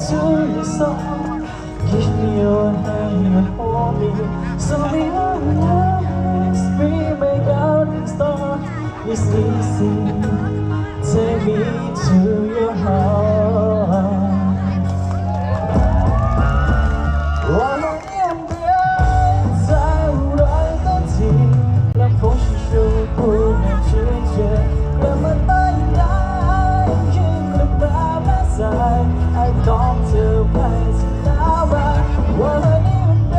to your soul. Give me your hand and hold me. So we are nice, we make out and start. It's easy, take me to your heart. 我们面对在无人的地，让风细数不能拒绝，那么大爱，you could by my side. I don't feel place now, but 我和你们的。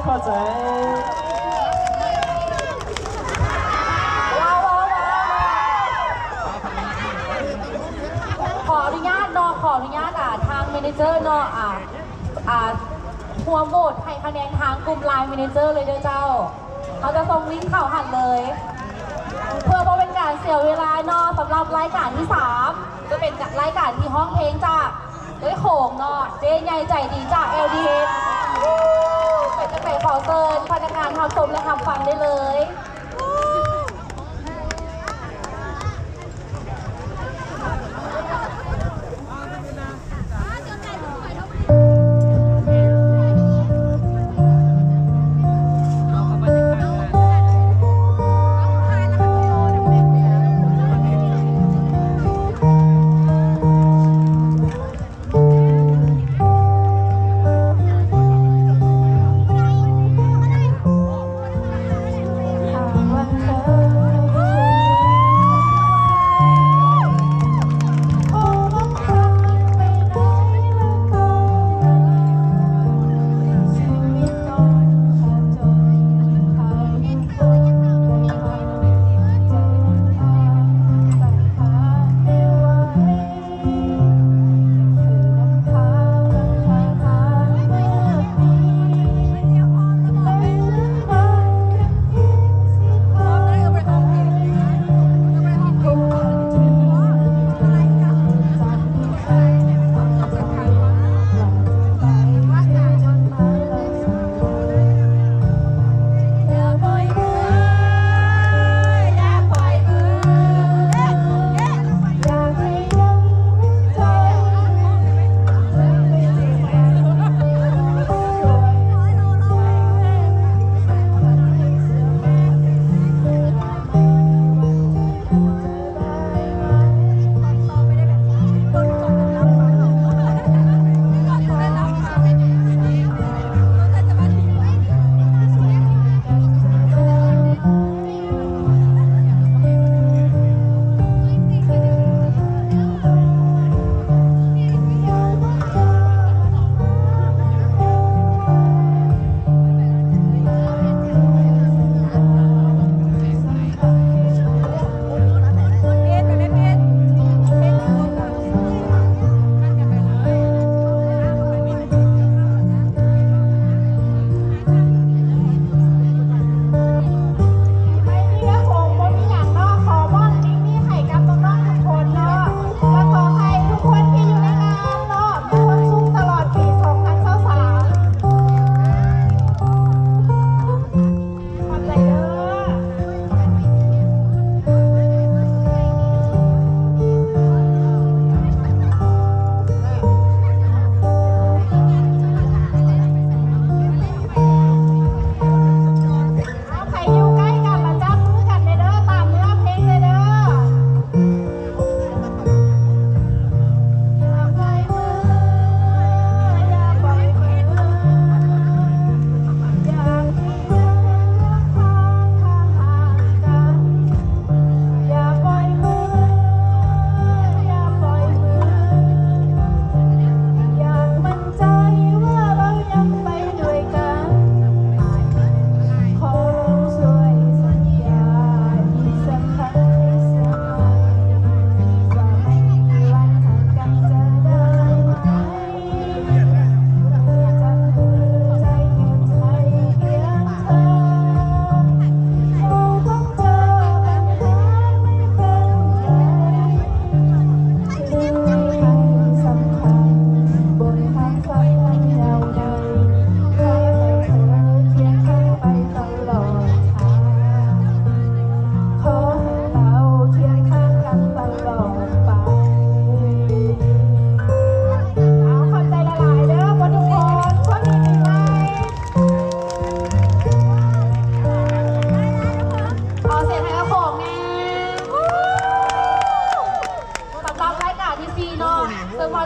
พอใจว้าวขออนุญาตเนาะทางเมเนเจอร์เนาะหัวโหวตให้คะแนนทางกลุ่มไลน์เมเนเจอร์เลยเด้อเจ้าเขาจะส่งลิงก์เข้าหันเลย เพื่อว่าเป็นการเสียเวลาเนาะสำหรับรายการที่3จะเป็นรายการที่ห้องเพลงจากโขงเนาะเจ๊ใหญ่ใจดีจาก LDH เป็นจะไปขอเชิญพนักงานทำชมและทำฟังได้เลย